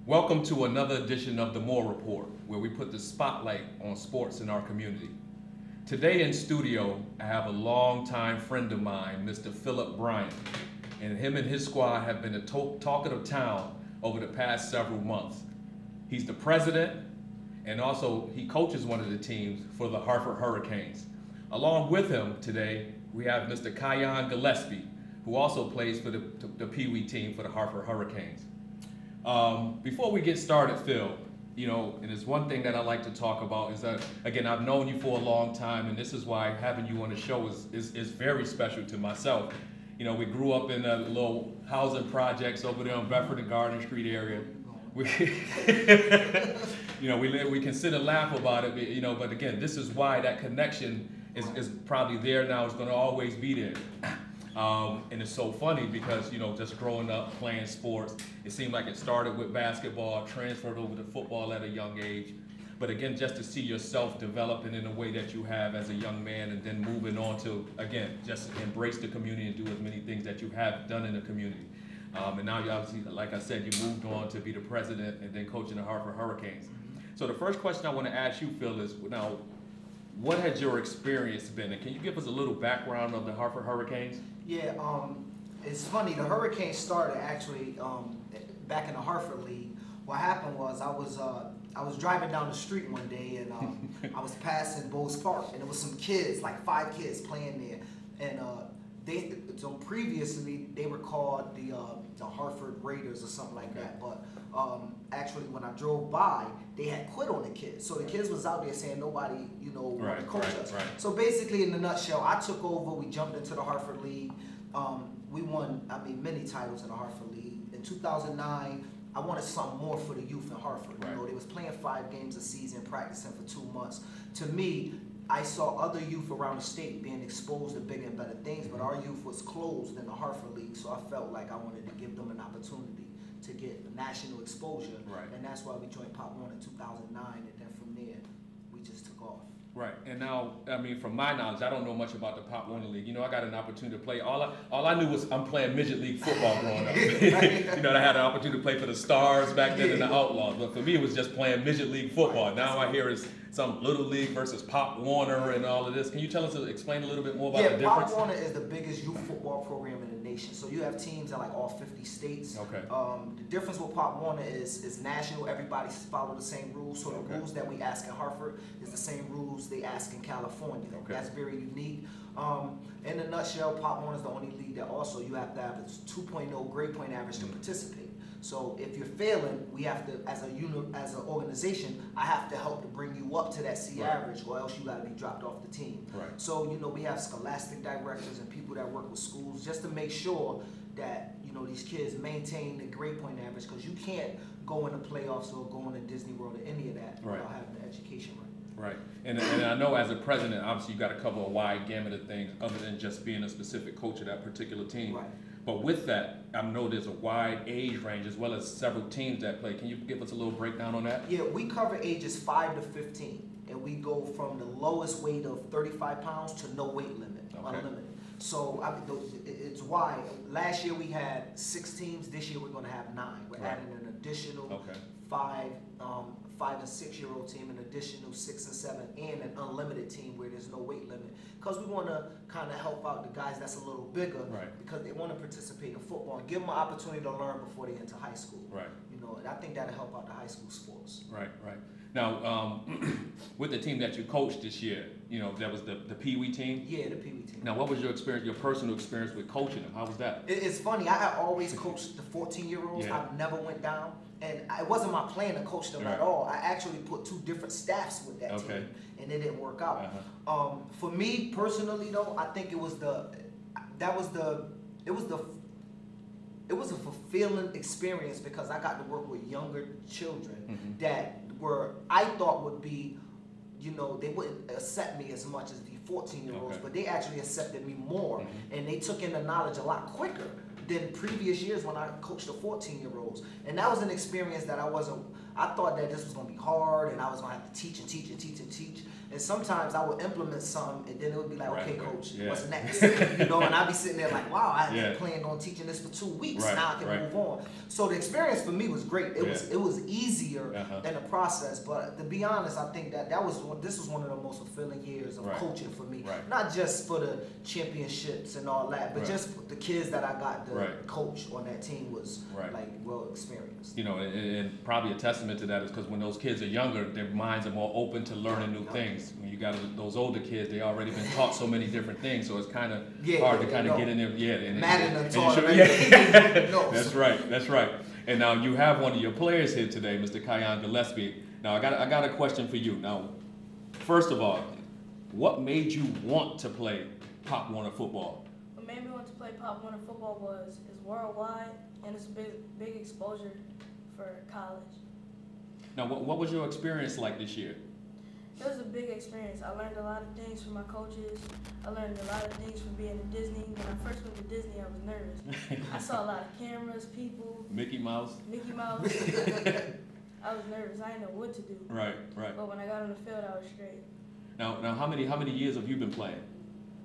Welcome to another edition of the Moore Report, where we put the spotlight on sports in our community. Today in studio, I have a longtime friend of mine, Mr. Philip Bryant, and him and his squad have been the talk of the town over the past several months. He's the president, and also he coaches one of the teams for the Hartford Hurricanes. Along with him today, we have Mr. Kion Gillespie, who also plays for the Pee Wee team for the Hartford Hurricanes. Before we get started, Phil, and it's one thing that I like to talk about is that, again, I've known you for a long time, and this is why having you on the show is very special to myself. We grew up in a little housing projects over there on Bedford and Garden Street area. We can sit and laugh about it, but again, this is why that connection is probably there now. It's going to always be there. And it's so funny because, just growing up playing sports, it seemed like it started with basketball, transferred over to football at a young age. But again, just to see yourself developing in the way that you have as a young man and then moving on to, again, just embrace the community and do as many things that you have done in the community. And now you obviously, like I said, you moved on to be the president and then coaching the Hartford Hurricanes. So the first question I want to ask you, Phil, is now, what has your experience been? And can you give us a little background of the Hartford Hurricanes? Yeah, it's funny. The Hurricanes started actually back in the Hartford League. What happened was I was driving down the street one day and I was passing Bowes Park, and there was some kids, like 5 kids, playing there. And so previously they were called the Hartford Raiders or something like that. But actually, when I drove by, they had quit on the kids. So the kids was out there saying nobody, wanted to coach us. Right. So basically, in a nutshell, I took over. We jumped into the Hartford League. We won, many titles in the Hartford League. In 2009, I wanted something more for the youth in Hartford. Right. They was playing 5 games a season, practicing for 2 months. To me, I saw other youth around the state being exposed to bigger and better things, but our youth was closed in the Hartford League, so I felt like I wanted to give them an opportunity to get national exposure. Right. And that's why we joined Pop One in 2009, and then from there, we just took off. Right, and now, from my knowledge, I don't know much about the Pop Warner League. I got an opportunity to play. All I knew was I'm playing midget league football growing up. I had an opportunity to play for the Stars back then and the Outlaws. But for me, it was just playing midget league football. Right. Now I hear it's some little league versus Pop Warner and all of this. Can you explain a little bit more about the difference? Pop Warner is the biggest youth football program in the nation. So you have teams in like all 50 states. Okay. The difference with Pop Warner is national. Everybody follow the same rules. So the rules that we ask in Hartford is the same rules they ask in California. Okay. That's very unique. In a nutshell, Pop Warner is the only league that also you have to have a 2.0 grade point average to participate. So if you're failing, we have to, as an organization, I have to help to bring you up to that C average, or else you got to be dropped off the team. Right. So we have scholastic directors and people that work with schools just to make sure that these kids maintain the grade point average, because you can't go in the playoffs or go into Disney World or any of that without having the education right. Right, and I know as a president, obviously you got to cover a wide gamut of things other than just being a specific coach of that particular team. Right. But with that, I know there's a wide age range as well as several teams that play. Can you give us a little breakdown on that? Yeah, we cover ages 5 to 15, and we go from the lowest weight of 35 pounds to no weight limit, unlimited. So it's wide. Last year we had 6 teams. This year we're going to have 9. We're adding an additional 5 and 6-year-old team, an additional 6 and 7, and an unlimited team where there's no weight limit. Because we want to kind of help out the guys that's a little bigger, because they want to participate in football and give them an opportunity to learn before they enter high school. Right. And I think that'll help out the high school sports. Right. Now, with the team that you coached this year, that was the Pee Wee team? Yeah, the Pee Wee team. Now, what was your experience, your personal experience with coaching them? How was that? It's funny. I always coached the 14-year-olds. I never went down. And it wasn't my plan to coach them at all. I actually put 2 different staffs with that team, and it didn't work out. For me personally, though, I think it was a fulfilling experience, because I got to work with younger children that I thought would be, they wouldn't accept me as much as the 14-year-olds, but they actually accepted me more, and they took in the knowledge a lot quicker than previous years when I coached the 14-year-olds. And that was an experience that I thought that this was gonna be hard, and I was gonna have to teach and teach and teach and teach. And sometimes I would implement something, and then it would be like, okay, coach, what's next? You know, and I'd be sitting there like, wow, I had planned on teaching this for 2 weeks. Now I can move on. So the experience for me was great. It was easier in the process. But to be honest, I think this was one of the most fulfilling years of coaching for me. Not just for the championships and all that, but just the kids that I got to coach on that team was like well experienced. You know, and probably a testament to that is because when those kids are younger, their minds are more open to learning new things. When you got those older kids, they already been taught so many different things, so it's kind of hard to kind of get in there. That's right. That's right. And now you have one of your players here today, Mr. Kion Gillespie. Now I got a question for you. Now, first of all, what made you want to play Pop Warner football? What made me want to play Pop Warner football is worldwide, and it's a big exposure for college. Now, what was your experience like this year? It was a big experience. I learned a lot of things from my coaches. I learned a lot of things from being in Disney. When I first went to Disney, I was nervous. I saw a lot of cameras, people. Mickey Mouse. I was nervous. I didn't know what to do. Right. But when I got on the field, I was straight. Now, how many years have you been playing?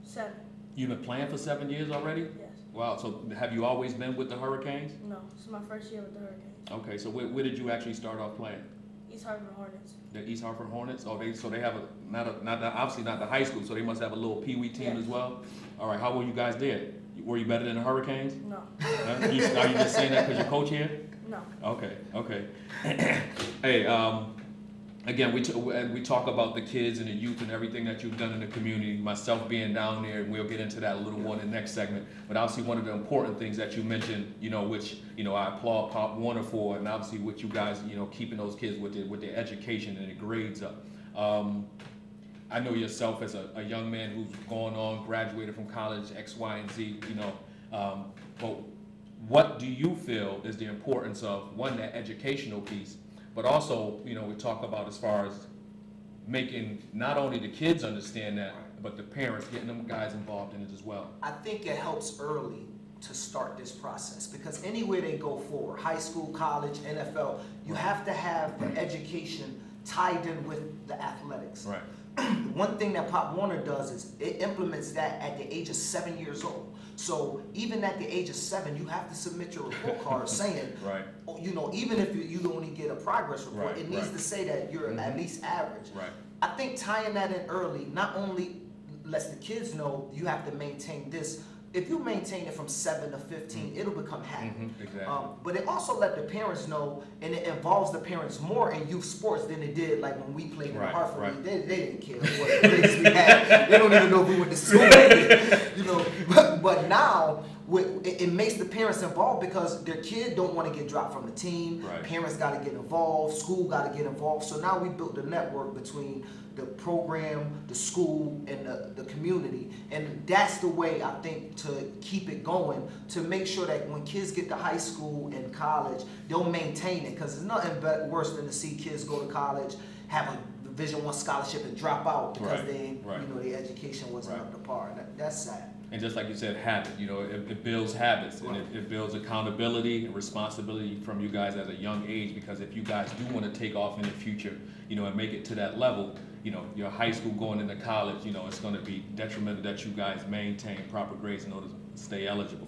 7. You've been playing for 7 years already? Yes. Wow. So have you always been with the Hurricanes? No, this is my first year with the Hurricanes. Okay. So where did you actually start off playing? East Hartford Hornets. The East Hartford Hornets? Oh, they have obviously not the high school, so they must have a little pee wee team as well. All right. How were you guys there? Were you better than the Hurricanes? No. Are you just saying that because you're coach here? No. Okay. Hey, again, we talk about the kids and the youth and everything that you've done in the community, myself being down there, and we'll get into that a little more in the next segment. But obviously one of the important things that you mentioned, which, I applaud Pop Warner for, and obviously with you guys, keeping those kids with their education and their grades up. I know yourself as a young man who's gone on, graduated from college, X, Y, and Z, but what do you feel is the importance of, one, that educational piece, but also, we talk about as far as making not only the kids understand that, but the parents, getting them guys involved in it as well. I think it helps early to start this process because anywhere they go forward, high school, college, NFL, you have to have the education tied in with the athletics. Right. One thing that Pop Warner does is it implements that at the age of 7 years old. So even at the age of 7, you have to submit your report card saying, even if you only get a progress report, it needs to say that you're at least average. Right. I think tying that in early not only lets the kids know you have to maintain this. If you maintain it from 7 to 15, it'll become habit. Exactly. But it also let the parents know, and it involves the parents more in youth sports than it did like when we played in the Hartford League. They didn't care what grades we had. They don't even know if we went to school. But now it makes the parents involved because their kid don't want to get dropped from the team. Parents got to get involved. School got to get involved. So now we built a network between the program, the school, and the community. And that's the way I think to keep it going, to make sure that when kids get to high school and college, they'll maintain it. Because there's nothing worse than to see kids go to college, have a Division I scholarship and drop out because their education wasn't up to par. That's sad. And just like you said, habit, it builds habits, and it builds accountability and responsibility from you guys at a young age, because if you guys do want to take off in the future, and make it to that level, your high school going into college, it's going to be detrimental that you guys maintain proper grades in order to stay eligible.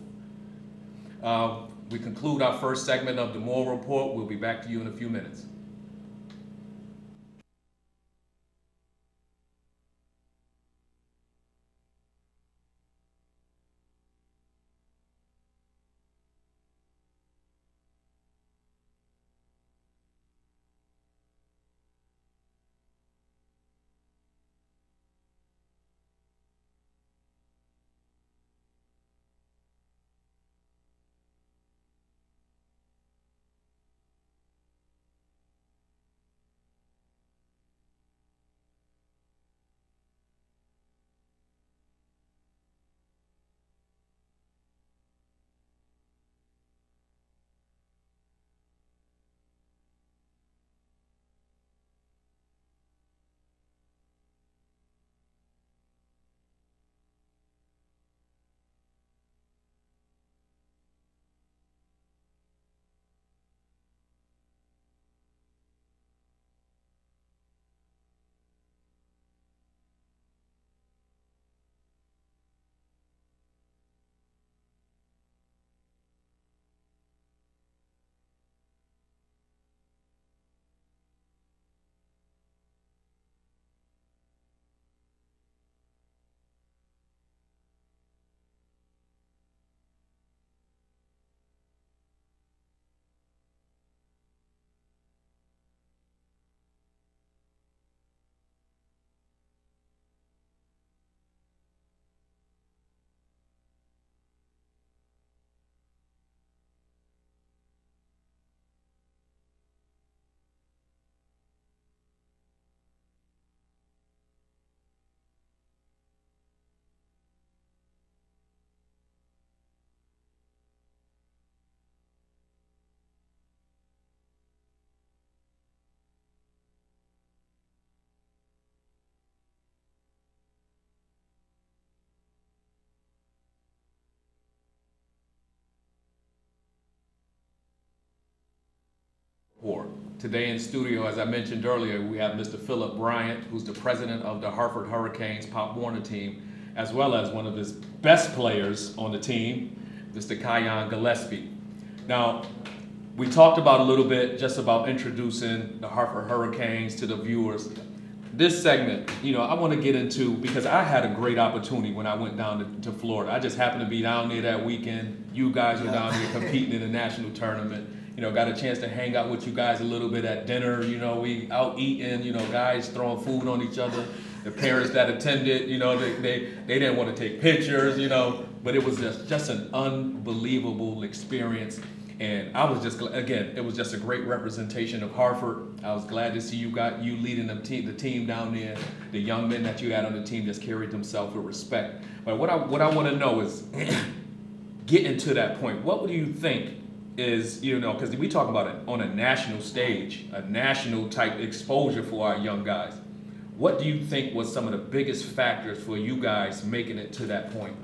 We conclude our first segment of the Moore Report. We'll be back to you in a few minutes. Today in studio, as I mentioned earlier, we have Mr. Philip Bryant, who's the president of the Hartford Hurricanes Pop Warner team, as well as one of his best players on the team, Mr. Kiyan Gillespie. Now, we talked about a little bit just about introducing the Hartford Hurricanes to the viewers. This segment, I want to get into, because I had a great opportunity when I went down to Florida. I just happened to be down there that weekend. You guys were down there competing in the national tournament. Got a chance to hang out with you guys a little bit at dinner. We out eating, guys throwing food on each other. The parents that attended, they didn't want to take pictures, but it was just an unbelievable experience. And I was just, again, it was just a great representation of Hartford. I was glad to see you leading the team down there. The young men that you had on the team just carried themselves with respect. But what I want to know is, getting to that point, what do you think is, because we talk about it on a national stage, a national type exposure for our young guys. What do you think was some of the biggest factors for you guys making it to that point?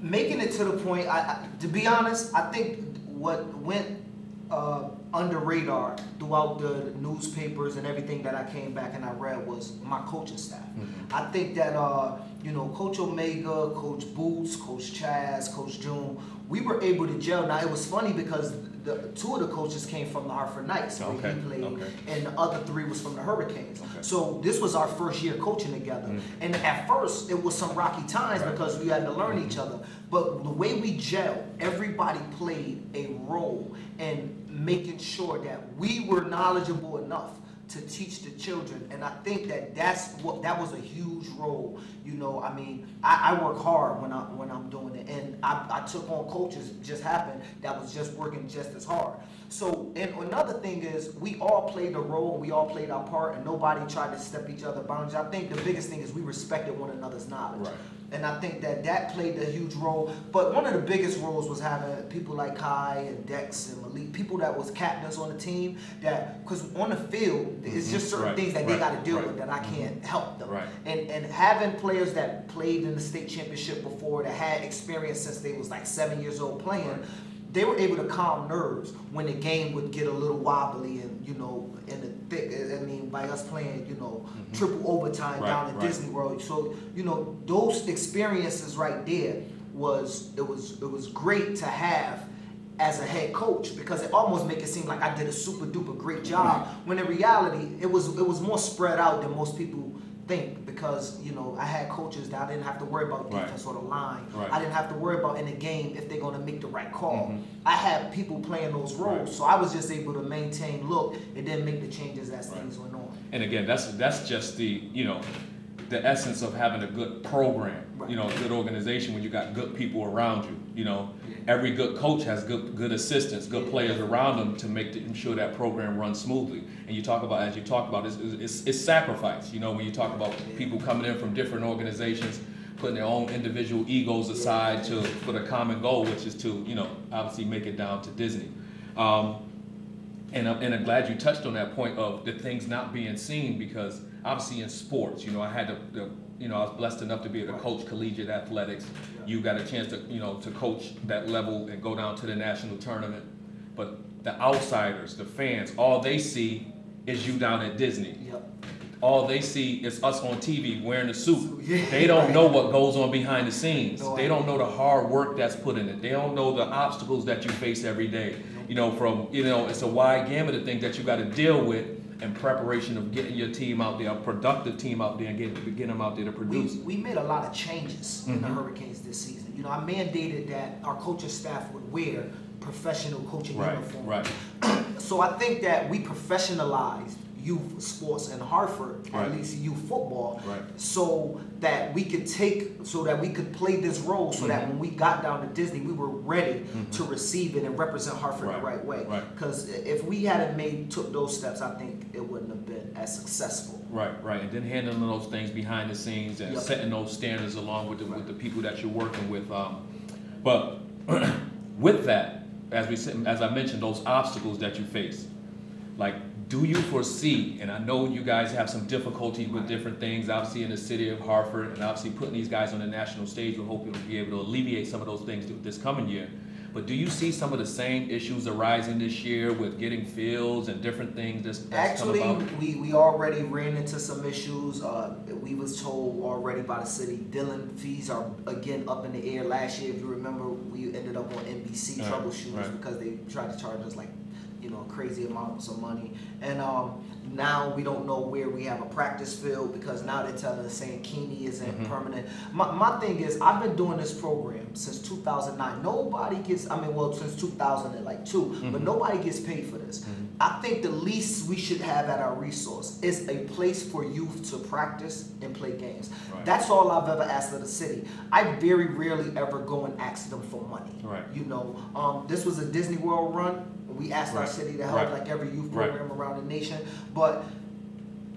Making it to the point, to be honest, I think what went under radar throughout the newspapers and everything that I came back and I read was my coaching staff. I think that Coach Omega, Coach Boots, Coach Chaz, Coach June, we were able to gel. Now it was funny because two of the coaches came from the Hartford Knights where he played, and the other three was from the Hurricanes. So this was our first year coaching together. And at first it was some rocky times because we had to learn each other. But the way we gelled, everybody played a role in making sure that we were knowledgeable enough to teach the children, and I think that was a huge role. I work hard when I'm doing it, and I took on coaches, just happened, that was just working just as hard. So, and another thing is, we all played a role, we all played our part, and nobody tried to step each other's boundaries. I think the biggest thing is we respected one another's knowledge. And I think that played a huge role. But one of the biggest roles was having people like Kai and Dex and Malik, people that was captains on the team, because on the field, it's just certain things that they got to deal with that I can't help them. And having players that played in the state championship before, that had experience since they was like 7 years old playing, they were able to calm nerves when the game would get a little wobbly and, in the thick, by us playing, triple overtime down at Disney World. So, those experiences right there it was great to have as a head coach, because it almost make it seem like I did a super duper great job, when in reality it was more spread out than most people think, because I had coaches that I didn't have to worry about defense or the line. I didn't have to worry about in the game if they're going to make the right call. I had people playing those roles, so I was just able to maintain look and then make the changes as things went on. And again, that's just the the essence of having a good program, good organization, when you got good people around you. Every good coach has good assistants, good players around them to make sure that program runs smoothly. And as you talk about, it's sacrifice. When you talk about people coming in from different organizations, putting their own individual egos aside for the common goal, which is to obviously make it down to Disney. And I'm glad you touched on that point of the things not being seen, because obviously in sports, I had I was blessed enough to be able to coach collegiate athletics. You got a chance to coach that level and go down to the national tournament. But the outsiders, the fans, all they see is you down at Disney. All they see is us on TV wearing a suit. They don't know what goes on behind the scenes. They don't know the hard work that's put in it. They don't know the obstacles that you face every day. It's a wide gamut of things that you got to deal with in preparation of getting your team out there, a productive team out there, and getting them out there to produce. We made a lot of changes in the Hurricanes this season. I mandated that our coaching staff would wear professional coaching uniforms. So I think that we professionalized youth sports in Hartford, at least youth football, so that we could play this role, so that when we got down to Disney, we were ready to receive it and represent Hartford the right way. Because if we hadn't took those steps, I think it wouldn't have been as successful. And then handling those things behind the scenes and setting those standards along with the people that you're working with. But with that, as I mentioned, those obstacles that you face, like, do you foresee, and I know you guys have some difficulty with different things, obviously in the city of Hartford, and obviously putting these guys on the national stage, we hope you'll be able to alleviate some of those things this coming year. But do you see some of the same issues arising this year with getting fields and different things that's Actually, come about? we already ran into some issues. We was told already by the city, Dillon fees are again up in the air. Last year, if you remember, we ended up on NBC troubleshooters because they tried to charge us like, crazy amounts of money. And now we don't know where we have a practice field because now they're telling us saying Keeney isn't permanent. My thing is, I've been doing this program since 2009. Nobody gets, since 2002, but nobody gets paid for this. I think the least we should have at our resource is a place for youth to practice and play games. Right. That's all I've ever asked of the city. I very rarely ever go and ask them for money. Right. This was a Disney World run. We asked our city to help like every youth program around the nation, but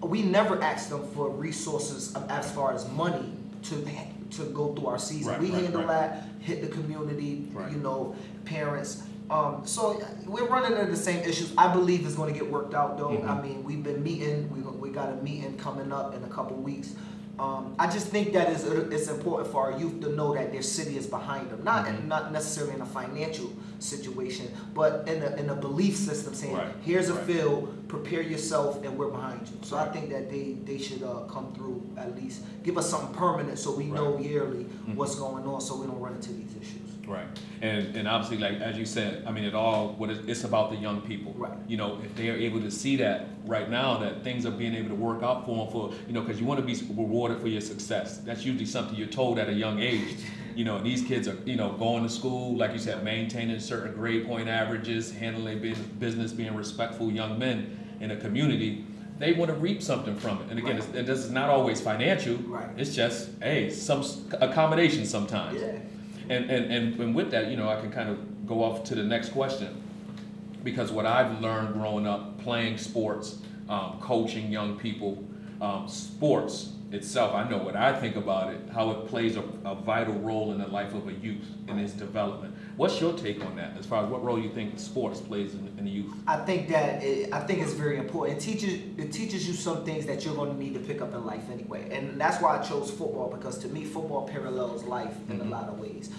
we never asked them for resources as far as money to go through our season. We handle that, hit the community, parents. So we're running into the same issues. I believe it's going to get worked out though. I mean, we've been meeting. We got a meeting coming up in a couple weeks. I just think that it's important for our youth to know that their city is behind them, not necessarily in a financial situation, but in a belief system saying, here's a field, prepare yourself, and we're behind you. So I think that they should come through, at least give us something permanent so we know yearly what's going on, so we don't run into these issues. Right, and obviously, like as you said, I mean, it's about the young people. Right. If they are able to see that right now, that things are being able to work out for them, because you want to be rewarded for your success. That's usually something you're told at a young age. These kids are, going to school, like you said, maintaining certain grade point averages, handling business, being respectful young men in a community. They want to reap something from it. And again, this is not always financial. Right. It's just, hey, some accommodation sometimes. Yeah. And with that, I can kind of go off to the next question, because what I've learned growing up, playing sports, coaching young people, sports itself, I know what I think about it, how it plays a vital role in the life of a youth and its development. What's your take on that, as far as what role you think sports plays in the youth? I think it's very important. It teaches you some things that you're going to need to pick up in life anyway, and that's why I chose football, because to me, football parallels life in a lot of ways.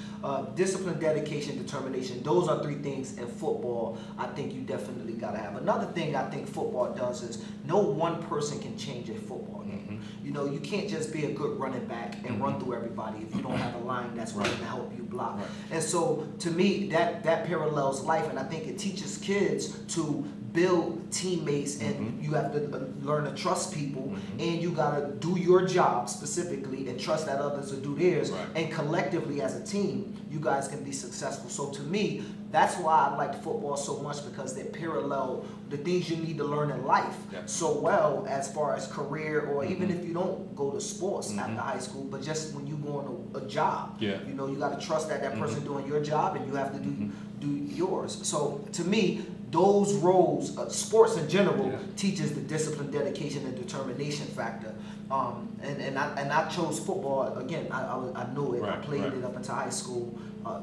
Discipline, dedication, determination, those are three things in football I think you definitely got to have. Another thing I think football does is no one person can change a football game. You can't just be a good running back and run through everybody if you don't have a line that's going to help you block. And so to me, that parallels life, and I think it teaches kids to build teammates, and you have to learn to trust people, and you got to do your job specifically and trust that others will do theirs, and collectively as a team you guys can be successful. So to me, that's why I like football so much, because they parallel the things you need to learn in life so well, as far as career, or even if you don't go to sports after high school, but just when you go on a job, you got to trust that person doing your job, and you have to do yours. So to me, those roles, sports in general, teaches the discipline, dedication, and determination factor. And I chose football again. I knew it. I played it up until high school.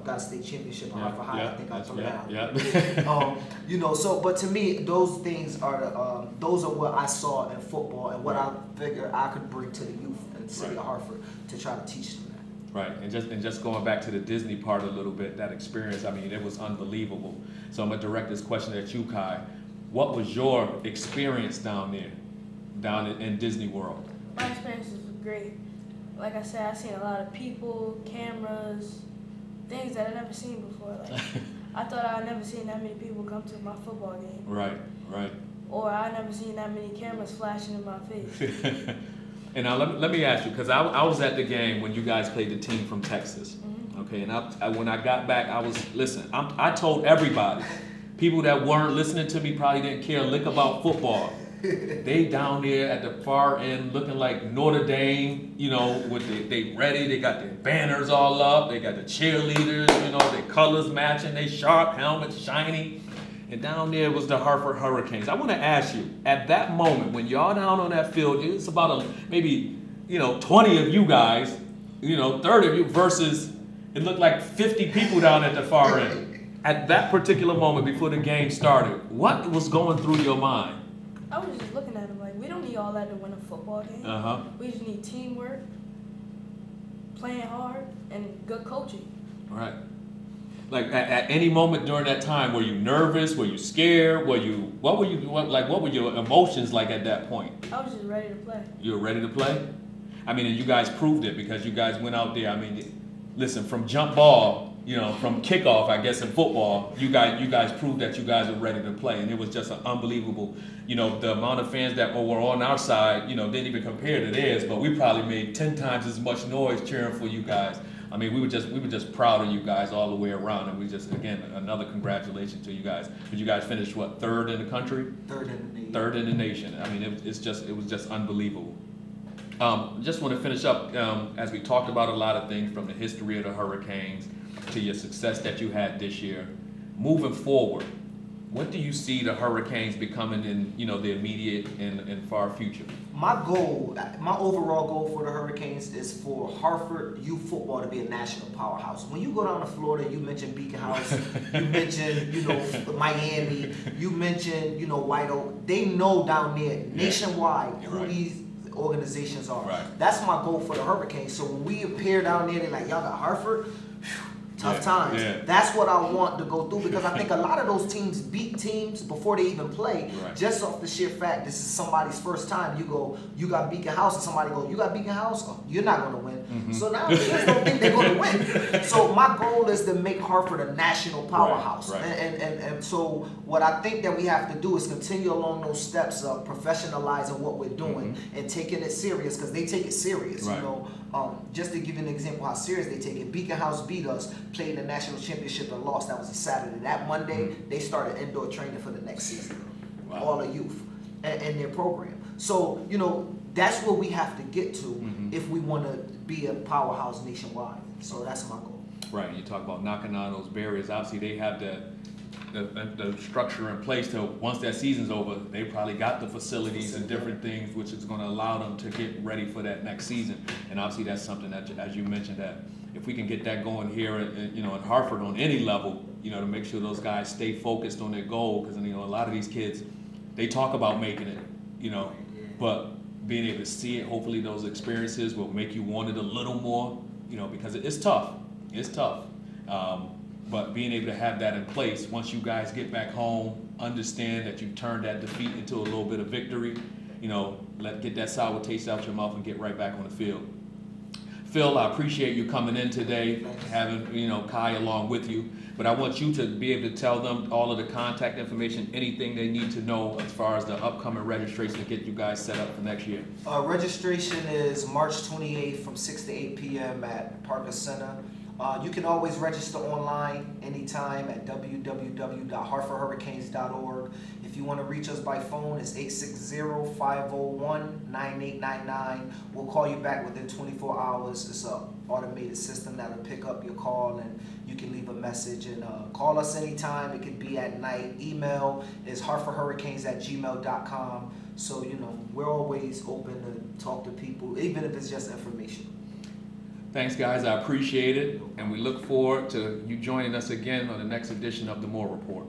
Got a state championship at Hartford High. I think I threw out. So but to me, those things are those are what I saw in football, and what I figured I could bring to the youth in the city of Hartford to try to teach them that. Right, and just going back to the Disney part a little bit, that experience, I mean, it was unbelievable. So I'm gonna direct this question at you, Kai. What was your experience down in Disney World? My experiences were great. Like I said, I've seen a lot of people, cameras, things that I've never seen before. Like, I thought I'd never seen that many people come to my football game. Right. Or I'd never seen that many cameras flashing in my face. And now let me ask you, because I was at the game when you guys played the team from Texas. Okay, and when I got back, I told everybody, people that weren't listening to me probably didn't care a lick about football. They down there at the far end looking like Notre Dame, with they ready, they got their banners all up, they got the cheerleaders, their colors matching, they sharp, helmets shiny. And down there was the Hartford Hurricanes. I want to ask you, at that moment, when y'all down on that field, it's about maybe 20 of you guys, 30 of you, versus it looked like 50 people down at the far end. At that particular moment before the game started, what was going through your mind? I was just looking at them like, we don't need all that to win a football game. We just need teamwork, playing hard, and good coaching. Right. Like at any moment during that time, were you nervous? Were you scared? What were your emotions like at that point? I was just ready to play. You were ready to play? I mean, and you guys proved it because you guys went out there. I mean, listen, from jump ball, from kickoff, I guess in football, you guys proved that you guys were ready to play, and it was just an unbelievable. The amount of fans that were on our side, didn't even compare to theirs, but we probably made 10 times as much noise cheering for you guys. I mean, we were just proud of you guys all the way around, and we just, again, another congratulations to you guys. But you guys finished what, third in the country? Third in the nation. Third in the nation. I mean, it was just unbelievable. Just want to finish up as we talked about a lot of things from the history of the Hurricanes to your success that you had this year. Moving forward, what do you see the Hurricanes becoming in the immediate and far future? My overall goal for the Hurricanes is for Hartford youth football to be a national powerhouse. When you go down to Florida, you mention Beacon House, you mention Miami, you mention White Oak. They know down there nationwide who these organizations are. Right. That's my goal for the Hurricanes. So when we appear down there, they're like, y'all got Hartford. Tough times. Yeah. That's what I want to go through because I think a lot of those teams beat teams before they even play just off the sheer fact this is somebody's first time. You go, you got Beacon House, and somebody go, you got Beacon House? Oh, you're not going to win. Mm-hmm. So now players don't think they're going to win. So my goal is to make Hartford a national powerhouse. Right. And so what I think that we have to do is continue along those steps of professionalizing what we're doing and taking it serious because they take it serious. Right. Just to give you an example how serious they take it, Beacon House beat us, played the national championship and lost. That was a Saturday. That Monday, they started indoor training for the next season. Wow. All the youth and their program. So, that's where we have to get to if we want to be a powerhouse nationwide. So that's my goal. Right. You talk about knocking down those barriers. Obviously, they have the structure in place to once that season's over, they probably got the facilities and different things which is going to allow them to get ready for that next season. And obviously that's something that, as you mentioned, that if we can get that going here in Hartford on any level, to make sure those guys stay focused on their goal, because a lot of these kids, they talk about making it, but being able to see it, hopefully those experiences will make you want it a little more, because it's tough. It's tough. But being able to have that in place, once you guys get back home, understand that you turned that defeat into a little bit of victory, get that sour taste out your mouth and get right back on the field. Phil, I appreciate you coming in today, having Kai along with you. But I want you to be able to tell them all of the contact information, anything they need to know as far as the upcoming registration to get you guys set up for next year. Registration is March 28th from 6 to 8 p.m. at Parker Center. You can always register online anytime at www.hartfordhurricanes.org. If you want to reach us by phone, it's 860-501-9899. We'll call you back within 24 hours. It's an automated system that'll pick up your call and you can leave a message and call us anytime. It could be at night. Email is hartfordhurricanes@gmail.com. So, we're always open to talk to people, even if it's just information. Thanks, guys. I appreciate it, and we look forward to you joining us again on the next edition of the Moore Report.